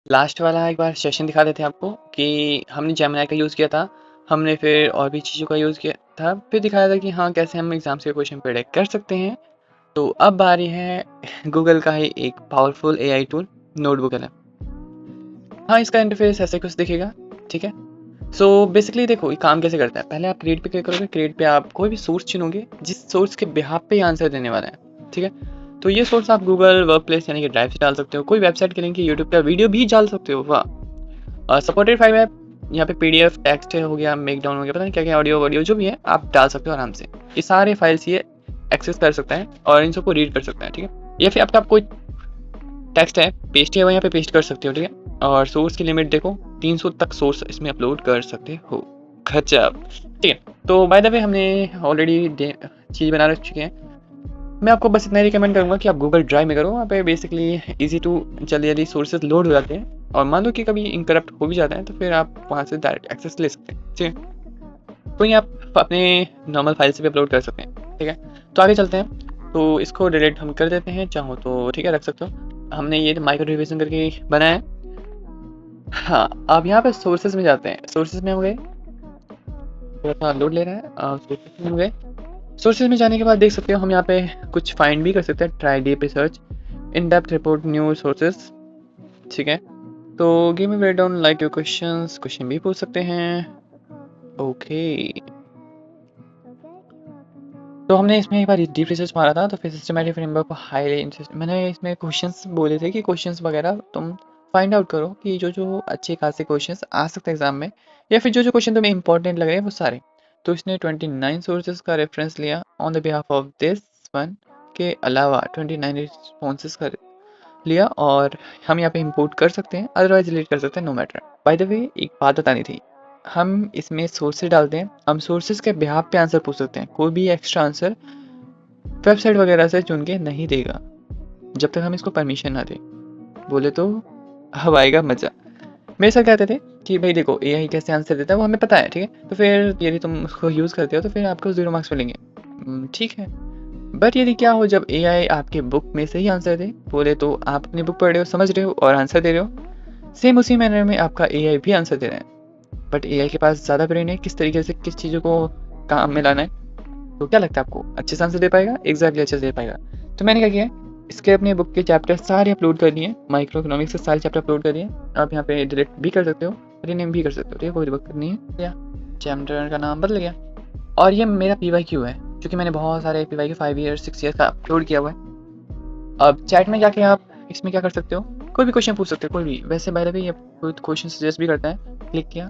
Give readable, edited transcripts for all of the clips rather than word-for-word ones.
Last वाला एक बार session दिखा देते हैं आपको कि हमने जेमिनी का यूज़ किया था, हमने फिर और भी चीज़ों का यूज़ किया था, फिर दिखाया था कि हाँ, कैसे हम एग्ज़ाम्स के क्वेश्चन प्रेडिक्ट कर सकते हैं। तो अब बारी है गूगल का ही एक powerful AI tool notebook LM. हाँ, इसका इंटरफेस ऐसे कुछ दिखेगा, ठीक है? सो बेसिकली देखो ये काम कैसे करता है, पहले आप क्रिएट पे क्लिक करोगे, क्रिएट पे आप कोई भी सोर्स चुनोगे, जिस सोर्स के बिहाफ पे आंसर देने वाला है, ठीक है? तो ये सोर्स आप गूगल वर्कप्लेस यानी कि ड्राइव से डाल सकते हो, कोई वेबसाइट के लिंक, यूट्यूब का वीडियो भी डाल सकते हो, वाह! सपोर्टेड फाइल है, यहाँ पे पीडीएफ, टेक्स्ट हो गया, मेकडाउन हो गया, पता नहीं क्या-क्या, ऑडियो जो भी है, आप डाल सकते हो आराम से। ये सारे फाइल्स ये एक्सेस कर सकता है और इन सबको रीड कर सकता है, ठीक है? या फिर आपका कोई टेक्स्ट है, पेस्ट है, वो यहाँ पे पेस्ट कर सकते हो, ठीक है? और सोर्स की लिमिट देखो 300 तक सोर्स इसमें अपलोड कर सकते हो। गज़ब! ठीक है, तो बाय द वे हमने ऑलरेडी चीज़ बना रख चुके हैं। मैं आपको बस इतना ही रिकमेंड करूँगा कि आप गूगल ड्राइव में करो, वहाँ पे बेसिकली ईज़ी टू जल्दी-जल्दी सोर्सेज़ लोड हो जाते हैं और मान लो कि कभी इनकरप्ट हो भी जाता है, तो फिर आप वहाँ से डायरेक्ट एक्सेस ले सकते हैं, ठीक है? तो ये आप अपने नॉर्मल फाइल से भी अपलोड कर सकते हैं, ठीक है? तो आगे चलते हैं, तो इसको डिलीट हम कर देते हैं, चाहो तो ठीक है, रख सकते हो। हमने ये माइक्रो रिविज़न करके बनाया है। हाँ, अब यहाँ पे सोर्सेज़ में जाते हैं, सोर्सेज़ में हम गए, थोड़ा-सा लोड ले रहा है सोर्सेज़ में हम गए। सोर्सेज़ में जाने के बाद देख सकते हो हम यहाँ पे कुछ फाइंड भी कर सकते हैं, try deep research, in depth report new sources, ठीक है? तो give me breakdown like your questions, question भी पूछ सकते हैं, ओके। तो हमने इसमें एक बार डीप रिसर्च मारा था, तो फिर सिस्टमैटिक फ्रेमवर्क को हाईली मैंने इसमें क्वेश्चंस बोले थे कि क्वेश्चंस वगैरह तुम फाइंड आउट करो कि जो अच्छे खासे क्वेश्चंस आ सकते हैं एग्जाम में, या फिर जो क्वेश्चन तुम्हें इंपॉर्टेंट लग रहे हैं वो सारे। तो इसने 29 सोर्सेज का रेफरेंस लिया on the behalf of this one, के अलावा 29 रिस्पॉन्सेज का लिया, और हम यहाँ पे इंपोर्ट कर सकते हैं, अदरवाइज डिलीट कर सकते हैं, no matter. By the way एक बात बतानी थी, हम इसमें सोर्सेज डालते हैं, हम सोर्सेज के बिहाफ पे आंसर पूछ सकते हैं, कोई भी एक्स्ट्रा आंसर वेबसाइट वगैरह से चुन के नहीं देगा जब तक हम इसको परमिशन ना दें। बोले तो अब आएगा मज़ा। मेरे सर कहते थे कि भाई देखो एआई कैसे आंसर देता है वो हमें पता है, ठीक है? तो फिर यदि तुम उसको यूज़ करते हो तो फिर आपको 0 मार्क्स मिलेंगे। ठीक है। बट यदि क्या हो जब एआई आपके बुक में से ही आंसर दे, बोले तो आप अपनी बुक पढ़ रहे हो, समझ रहे हो और आंसर दे रहे हो। सेम उसी मैनर में आपका एआई भी आंसर दे रहा है। बट एआई के पास ज़्यादा ब्रेन है, किस तरीके से किस चीज़ों को काम में लाना है। तो क्या लगता है आपको अच्छे से आंसर दे पाएगा? एग्जैक्टली अच्छे से दे पाएगा। तो मैंने क्या किया है, इसके अपने बुक के चैप्टर सारे अपलोड कर दिए, माइक्रो इकोनॉमिक्स के सारे चैप्टर अपलोड कर दिए। आप यहाँ पे डिलीट भी कर सकते हो, रीनेम भी कर सकते हो, ठीक है, कोई दिक्कत नहीं है। या चैप्टर का नाम बदल गया। और ये मेरा PYQ है, क्योंकि मैंने बहुत सारे PYQ 5 ईयर्स 6 ईयर्स का अपलोड किया हुआ है। अब चैट में जाके आप इसमें क्या कर सकते हो, कोई भी क्वेश्चन पूछ सकते हो, कोई भी। वैसे बाय द वे ये कोई क्वेश्चन सजेस्ट भी करता है, क्लिक किया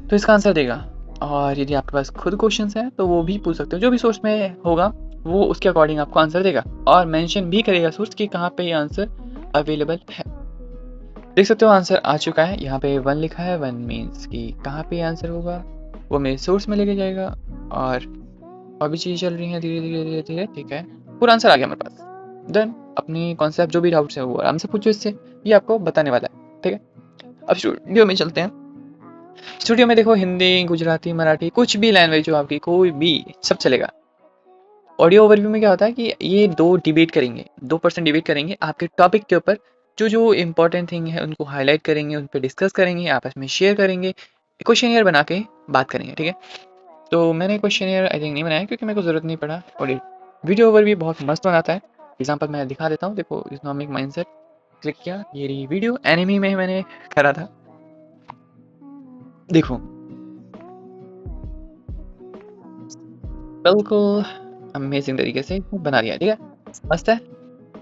तो इसका आंसर देगा। और यदि आपके पास खुद क्वेश्चंस हैं तो वो भी पूछ सकते हो, जो भी सोर्स में होगा वो उसके अकॉर्डिंग आपको आंसर देगा, और मेंशन भी करेगा सोर्स कि कहाँ पे ये आंसर अवेलेबल है। देख सकते हो आंसर आ चुका है, यहाँ पे 1 लिखा है, 1 मीन्स कि कहाँ पे आंसर होगा, वो मेरे सोर्स में लेके जाएगा। और भी चीज़ें चल रही हैं धीरे धीरे धीरे धीरे, ठीक है, पूरा आंसर आ गया मेरे पास। देन अपनी कॉन्सेप्ट जो भी डाउट्स है वो आराम से पूछो इससे, ये आपको बताने वाला है, ठीक है। अब स्टूडियो में चलते हैं। स्टूडियो में देखो हिंदी, गुजराती, मराठी, कुछ भी लैंग्वेज हो आपकी, कोई भी, सब चलेगा। ऑडियो ओवरव्यू में क्या होता है कि ये 2 डिबेट करेंगे, 2% डिबेट करेंगे आपके टॉपिक के ऊपर, जो इम्पोर्टेंट थिंग है उनको हाईलाइट करेंगे, उन पे डिस्कस करेंगे, आपस में शेयर करेंगे, क्वेश्चनियर बना के बात करेंगे, ठीक है। तो मैंने क्वेश्चनियर आई थिंक नहीं बनाया क्योंकि मेरे को ज़रूरत नहीं पड़ा। और वीडियो ओवरव्यू बहुत मस्त बनाता है। एग्जाम्पल मैं दिखा देता हूँ, देखो इकोनॉमिक माइंडसेट, क्लिक किया, ये रही वीडियो, एनिमी में मैंने करा था, देखो बिल्कुल अमेजिंग तरीके से बना दिया, ठीक है, मस्त है।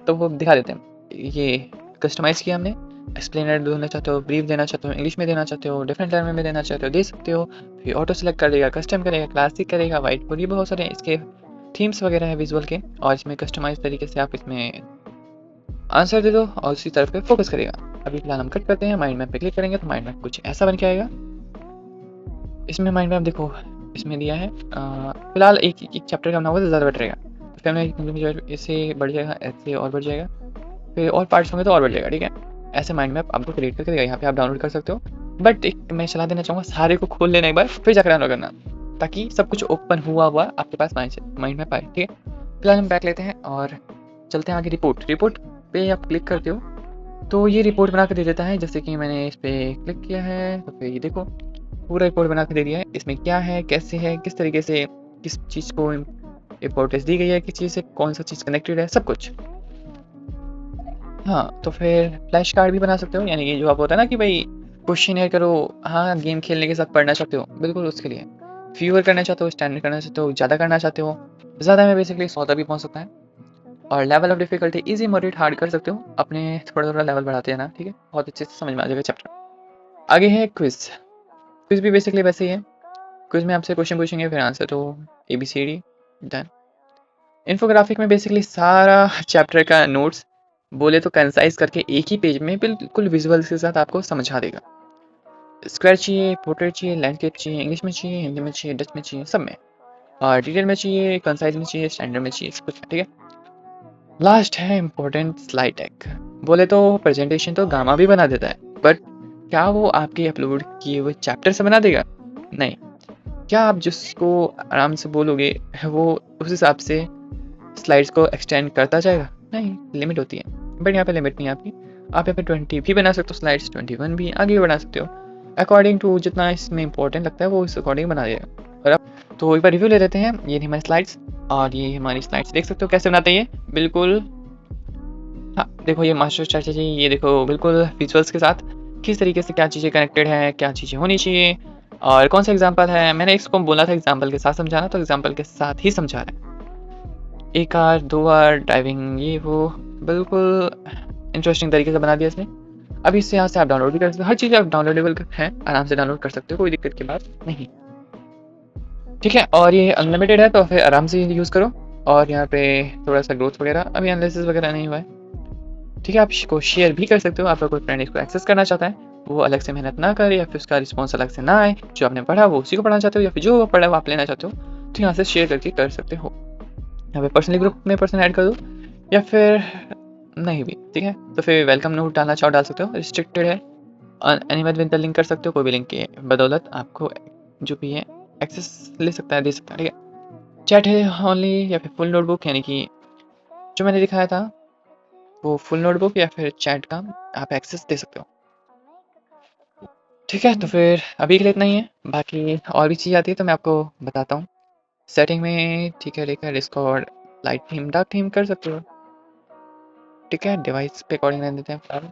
तो वो दिखा देते हैं, ये कस्टमाइज़ किया हमने, एक्सप्लेनर देना चाहते हो, ब्रीफ देना चाहते हो, इंग्लिश में देना चाहते हो, डिफरेंट लैंग्वेज में देना चाहते हो, दे सकते हो। फिर ऑटो सेलेक्ट कर देगा, कस्टम करेगा, क्लासिक करेगा, वाइट बोर्ड, ये बहुत सारे इसके थीम्स वगैरह है विजुअल के, और इसमें कस्टमाइज तरीके से आप इसमें आंसर दे दो और उसी तरफ पे फोकस करेगा। अभी फिलहाल हम कट करते हैं, माइंड मैप पे क्लिक करेंगे तो माइंड मैप कुछ ऐसा बन के आएगा। इसमें माइंड मैप देखो इसमें दिया है, फिलहाल एक चैप्टर का बना हुआ तो ज़्यादा बेटर रहेगा। तो फैमिली इससे बढ़ जाएगा, ऐसे और बढ़ जाएगा, फिर और पार्ट्स होंगे तो और बढ़ जाएगा, ठीक है। ऐसे माइंड मैप आपको क्रिएट करके देगा, यहाँ पे आप डाउनलोड कर सकते हो। बट एक मैं सलाह देना चाहूँगा, सारे को खोल लेना एक बार, फिर जाकर डाउनलोड करना, ताकि सब कुछ ओपन हुआ हुआ आपके पास माइंड मैप आए, ठीक है। फिलहाल हम बैक लेते हैं और चलते हैं आगे। रिपोर्ट पे आप क्लिक करते हो तो ये रिपोर्ट बना के दे देता है। जैसे कि मैंने इस पे क्लिक किया है तो फिर ये देखो पूरा रिपोर्ट बना के दे दिया है। इसमें क्या है, कैसे है, किस तरीके से किस चीज़ को इम्पोर्टेंस दी गई है, किस चीज़ से कौन सा चीज़ कनेक्टेड है, सब कुछ। हाँ, तो फिर फ्लैश कार्ड भी बना सकते हो, यानी कि जो आप होता है ना कि भाई क्वेश्चनेयर करो, हाँ, गेम खेलने के साथ पढ़ना चाहते हो, बिल्कुल उसके लिए। फ़ीवर करना चाहते हो, स्टैंडर्ड करना चाहते हो, ज़्यादा करना चाहते हो, ज़्यादा में बेसिकली 100 तक भी पहुँच सकता है। और level of difficulty easy, moderate, hard कर सकते हो, अपने थोड़ा-थोड़ा लेवल बढ़ाते जाना, ठीक है? बहुत अच्छे से समझ में आ जाएगा चैप्टर। आगे है क्विज़। क्विज़ भी बेसिकली वैसे ही है। क्विज़ में आपसे क्वेश्चन पूछेंगे, फिर आंसर तो ABCD डन। इन्फोग्राफिक में बेसिकली सारा चैप्टर का नोट्स बोले तो कंसाइज करके एक ही पेज में बिल्कुल विजुअल्स के साथ आपको समझा देगा। स्क्वायर चाहिए, पोर्ट्रेट चाहिए, लैंडस्केप चाहिए, इंग्लिश में चाहिए, हिंदी में चाहिए, डच में चाहिए, सब में। और डिटेल में चाहिए, कंसाइज में चाहिए, स्टैंडर्ड में चाहिए, सब कुछ है, ठीक है। लास्ट है इम्पोर्टेंट स्लाइड डेक। बोले तो प्रेजेंटेशन तो गामा भी बना देता है, बट क्या वो आपके अपलोड किए हुए चैप्टर से बना देगा? नहीं। क्या आप जिसको आराम से बोलोगे वो उस हिसाब से स्लाइड्स को एक्सटेंड करता जाएगा? नहीं, लिमिट होती है। बट यहाँ पे लिमिट नहीं है आपकी। आप यहाँ पे 20 भी बना सकते हो स्लाइड्स, 21 भी आगे भी बना सकते हो। अकॉर्डिंग टू जितना इसमें इंपॉर्टेंट लगता है वो इस अकॉर्डिंग बना देगा। और अब तो एक बार रिव्यू ले लेते हैं। ये रही हमारी स्लाइड्स और ये हमारी स्लाइड्स, देख सकते हो कैसे बनाते हैं ये बिल्कुल। हाँ, देखो ये मास्टर चाचा जी, ये देखो बिल्कुल विजुअल्स के साथ किस तरीके से क्या चीज़ें कनेक्टेड है, क्या चीज़ें होनी चाहिए और कौन सा एग्जाम्पल है। मैंने इसको बोला था एग्जाम्पल के साथ समझाना, तो एग्जाम्पल के साथ ही समझा रहा है। 1 आवर, 2 आवर ड्राइविंग, ये वो बिल्कुल इंटरेस्टिंग तरीके से बना दिया इसने। अब इससे यहाँ से आप डाउनलोड भी कर सकते हो, हर चीज़ आप डाउनलोडेबल है, आराम से डाउनलोड कर सकते हो, कोई दिक्कत की बात नहीं। ठीक है, और ये अनलिमिटेड है तो फिर आराम से यूज़ करो। और यहाँ पे थोड़ा सा ग्रोथ वगैरह, अभी एनालिसिस वगैरह नहीं हुआ है। ठीक है, आप इसको शेयर भी कर सकते हो। आपका कोई फ्रेंड इसको एक्सेस करना चाहता है, वो अलग से मेहनत ना करे या फिर उसका रिस्पॉन्स अलग से ना आए, जो आपने पढ़ा वो उसी को पढ़ना चाहते हो या फिर जो पढ़ा वो आप लेना चाहते हो, तो यहाँ से शेयर करके कर सकते हो। यहाँ पे पर्सनली ग्रुप में पर्सन ऐड कर दो या फिर नहीं भी, ठीक है। तो फिर वेलकम नोट डालना चाहो डाल सकते हो, रिस्ट्रिक्टेड है। एनीवन विद द लिंक कर सकते हो, कोई भी लिंक के बदौलत आपको जो भी है एक्सेस ले सकता है, दे सकता है, ठीक है। चैट है ओनली या फिर फुल नोटबुक, यानी कि जो मैंने दिखाया था वो फुल नोटबुक या फिर चैट का आप एक्सेस दे सकते हो। ठीक है, तो फिर अभी के लिए इतना ही है। बाकी और भी चीज़ आती है तो मैं आपको बताता हूँ। सेटिंग में ठीक है लेकर Discord light theme, dark theme कर सकते हो, ठीक है। डिवाइस पे अकॉर्डिंग रहने देते हैं फिलहाल।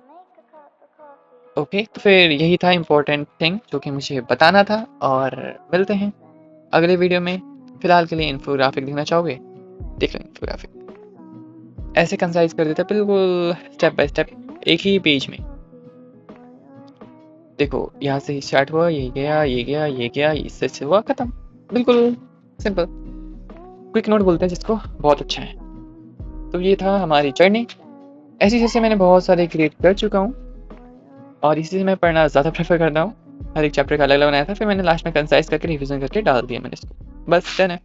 ओके, तो फिर यही था इम्पोर्टेंट थिंग जो कि मुझे बताना था, और मिलते हैं अगले वीडियो में। फिलहाल के लिए इन्फोग्राफिक देखना चाहोगे, देख लो इन्फोग्राफिक। ऐसे कंसाइज कर देता है बिल्कुल स्टेप बाय स्टेप एक ही पेज में। देखो यहाँ से स्टार्ट हुआ, ये गया, ये गया, ये गया, इससे हुआ, खत्म। बिल्कुल सिंपल, क्विक नोट बोलते हैं जिसको, बहुत अच्छा है। तो ये था हमारी जर्नी। ऐसी चीज़ें मैंने बहुत सारे क्रिएट कर चुका हूँ और इसी से मैं पढ़ना ज़्यादा प्रेफर करता हूँ। हर एक चैप्टर का अलग अलग बनाया था, फिर मैंने लास्ट में कंसाइज करके रिविजन करके डाल दिया मैंने इसको, बस डन है।